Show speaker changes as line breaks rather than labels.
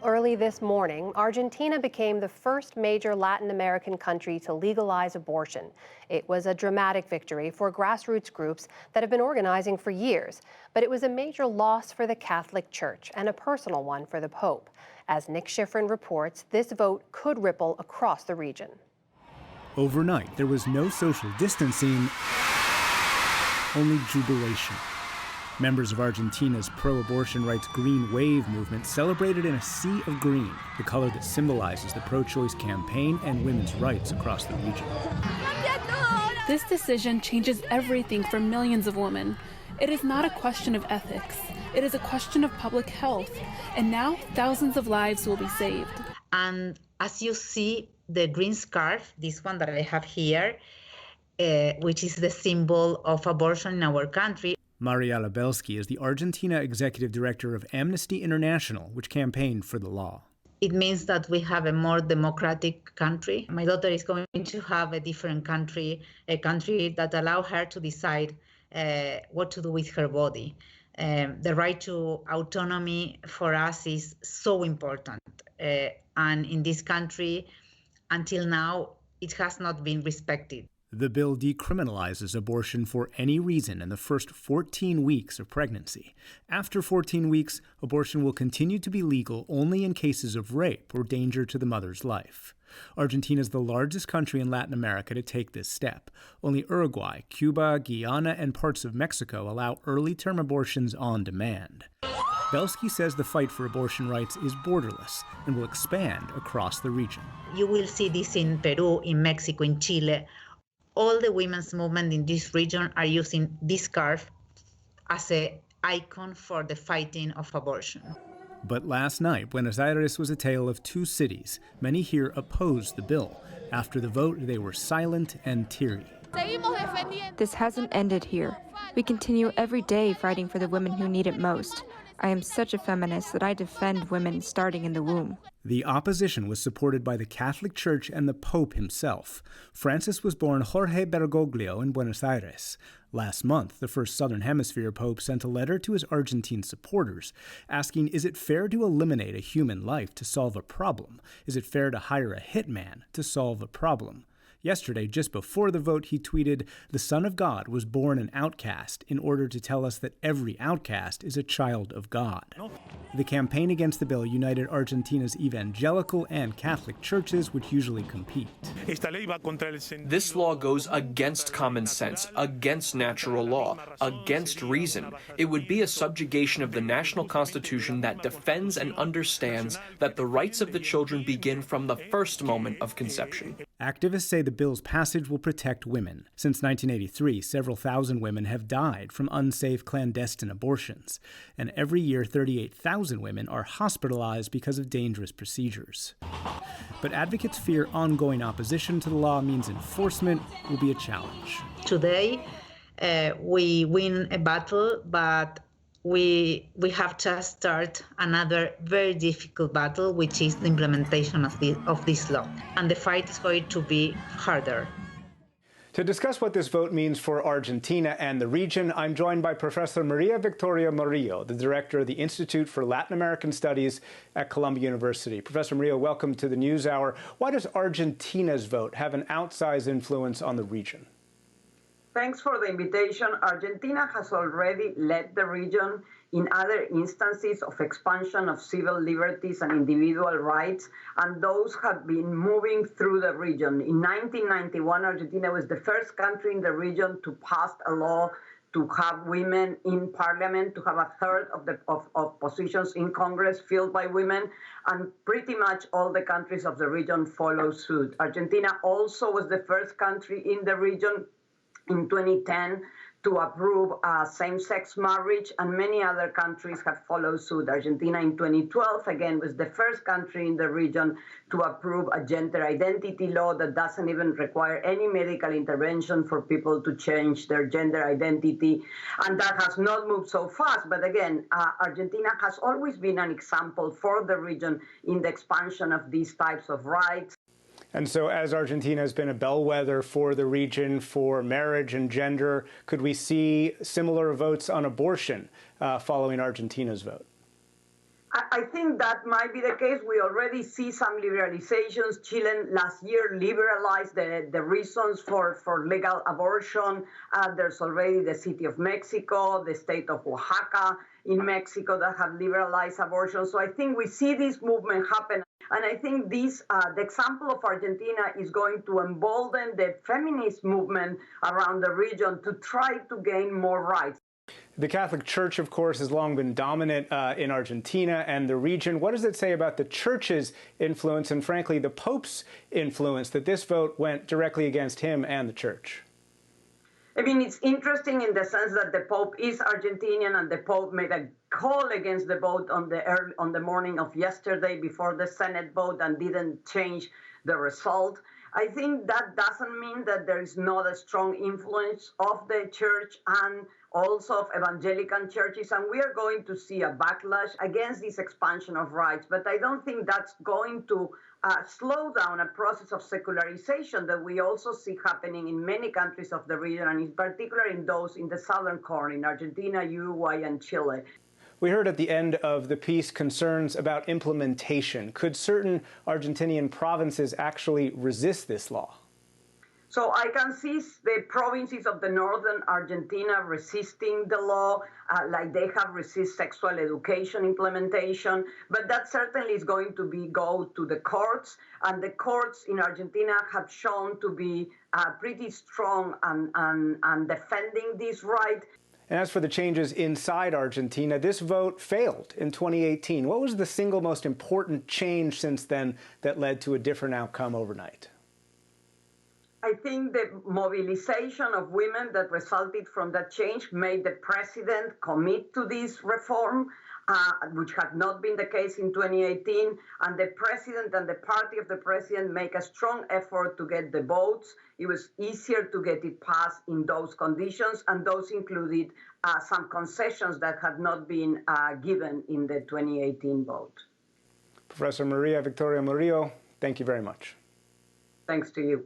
Early this morning, Argentina became the first major Latin American country to legalize abortion. It was a dramatic victory for grassroots groups that have been organizing for years, but it was a major loss for the Catholic Church and a personal one for the Pope. As Nick Schifrin reports, this vote could ripple across the region.
Overnight, there was no social distancing, only jubilation. Members of Argentina's pro-abortion rights Green Wave movement celebrated in a sea of green, the color that symbolizes the pro-choice campaign and women's rights across the region.
This decision changes everything for millions of women. It is not a question of ethics. It is a question of public health. And now thousands of lives will be saved.
And as you see, the green scarf, this one that I have here, which is the symbol of abortion in our country.
Mariela Belsky is the Argentina executive director of Amnesty International, which campaigned for the law.
It means that we have a more democratic country. My daughter is going to have a different country, a country that allows her to decide what to do with her body. The right to autonomy for us is so important. And in this country, until now, it has not been respected.
The bill decriminalizes abortion for any reason in the first 14 weeks of pregnancy. After 14 weeks, abortion will continue to be legal only in cases of rape or danger to the mother's life. Argentina is the largest country in Latin America to take this step. Only Uruguay, Cuba, Guyana, and parts of Mexico allow early-term abortions on demand. Belsky says the fight for abortion rights is borderless and will expand across the region.
You will see this in Peru, in Mexico, in Chile. All the women's movement in this region are using this scarf as an icon for the fighting of abortion.
But last night, Buenos Aires was a tale of two cities. Many here opposed the bill. After the vote, they were silent and teary.
This hasn't ended here. We continue every day fighting for the women who need it most. I am such a feminist that I defend women starting in the womb.
The opposition was supported by the Catholic Church and the Pope himself. Francis was born Jorge Bergoglio in Buenos Aires. Last month, the first Southern Hemisphere Pope sent a letter to his Argentine supporters asking, is it fair to eliminate a human life to solve a problem? Is it fair to hire a hitman to solve a problem? Yesterday, just before the vote, he tweeted, "The Son of God was born an outcast in order to tell us that every outcast is a child of God." The campaign against the bill united Argentina's evangelical and Catholic churches, which usually compete.
This law goes against common sense, against natural law, against reason. It would be a subjugation of the national constitution that defends and understands that the rights of the children begin from the first moment of conception.
Activists say the bill's passage will protect women. Since 1983, several thousand women have died from unsafe clandestine abortions, and every year 38,000 women are hospitalized because of dangerous procedures. But advocates fear ongoing opposition to the law means enforcement will be a challenge.
Today, we win a battle, but we have to start another very difficult battle, which is the implementation of this law. And the fight is going to be harder.
To discuss what this vote means for Argentina and the region, I'm joined by Professor Maria Victoria Murillo, the director of the Institute for Latin American Studies at Columbia University. Professor Murillo, welcome to the NewsHour. Why does Argentina's vote have an outsized influence on the region?
Thanks for the invitation. Argentina has already led the region in other instances of expansion of civil liberties and individual rights, and those have been moving through the region. In 1991, Argentina was the first country in the region to pass a law to have women in parliament, to have a third of positions in Congress filled by women, and pretty much all the countries of the region follow suit. Argentina also was the first country in the region in 2010 to approve same-sex marriage, and many other countries have followed suit. Argentina in 2012, again, was the first country in the region to approve a gender identity law that doesn't even require any medical intervention for people to change their gender identity. And that has not moved so fast. But again, Argentina has always been an example for the region in the expansion of these types of rights.
And so as Argentina has been a bellwether for the region for marriage and gender, could we see similar votes on abortion following Argentina's vote?
I think that might be the case. We already see some liberalizations. Chile last year liberalized the reasons for legal abortion. There's already the City of Mexico, the state of Oaxaca in Mexico that have liberalized abortion. So I think we see this movement happen. And I think this, the example of Argentina is going to embolden the feminist movement around the region to try to gain more rights.
The Catholic Church, of course, has long been dominant in Argentina and the region. What does it say about the Church's influence and, frankly, the Pope's influence that this vote went directly against him and the Church?
I mean, it's interesting in the sense that the Pope is Argentinian, and the Pope made a call against the vote on the morning of yesterday before the Senate vote and didn't change the result. I think that doesn't mean that there is not a strong influence of the Church and also of evangelical churches, and we are going to see a backlash against this expansion of rights. But I don't think that's going to slow down a process of secularization that we also see happening in many countries of the region, and in particular in those in the southern corner, in Argentina, Uruguay, and Chile.
We heard at the end of the piece concerns about implementation. Could certain Argentinian provinces actually resist this law?
So I can see the provinces of the northern Argentina resisting the law, like they have resisted sexual education implementation, but that certainly is going to go to the courts, and the courts in Argentina have shown to be pretty strong and defending this right.
And as for the changes inside Argentina, this vote failed in 2018. What was the single most important change since then that led to a different outcome overnight?
I think the mobilization of women that resulted from that change made the president commit to this reform, which had not been the case in 2018. And the president and the party of the president make a strong effort to get the votes. It was easier to get it passed in those conditions, and those included some concessions that had not been given in the 2018 vote.
Professor Maria Victoria Murillo, thank you very much.
Thanks to you.